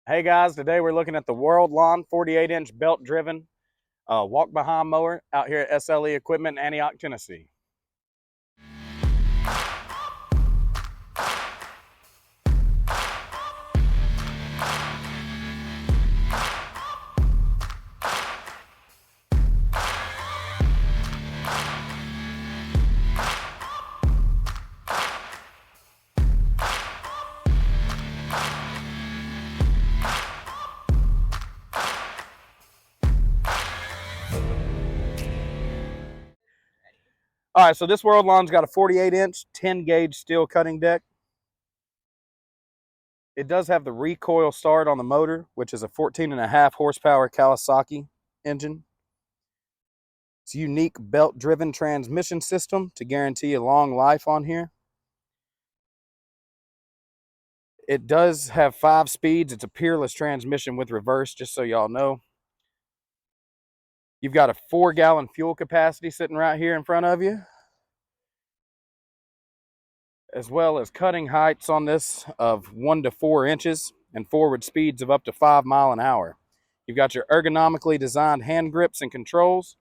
Hey guys, today we're looking at the WorldLawn 48-inch belt-driven walk-behind mower out here at SLE Equipment in Antioch, Tennessee. All right, so this WorldLawn's got a 48-inch, 10-gauge steel cutting deck. It does have the Recoil start on the motor, which is a 14.5 horsepower Kawasaki engine. It's a unique belt-driven transmission system to guarantee a long life on here. It does have 5 speeds. It's a peerless transmission with reverse, just so y'all know. You've got a 4-gallon fuel capacity sitting right here in front of you, as well as cutting heights on this of 1 to 4 inches and forward speeds of up to 5 miles an hour. You've got your ergonomically designed hand grips and controls.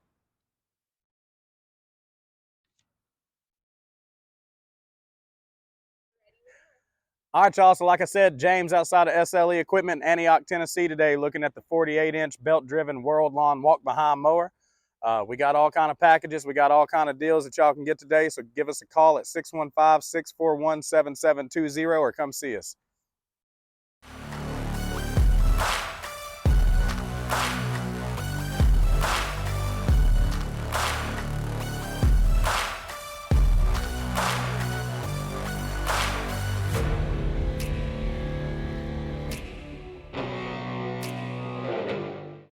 All right, y'all, so like I said, James outside of SLE Equipment in Antioch, Tennessee today, looking at the 48-inch belt-driven WorldLawn walk-behind mower. We got all kind of packages. We got all kind of deals that y'all can get today, so give us a call at 615-641-7720 or come see us.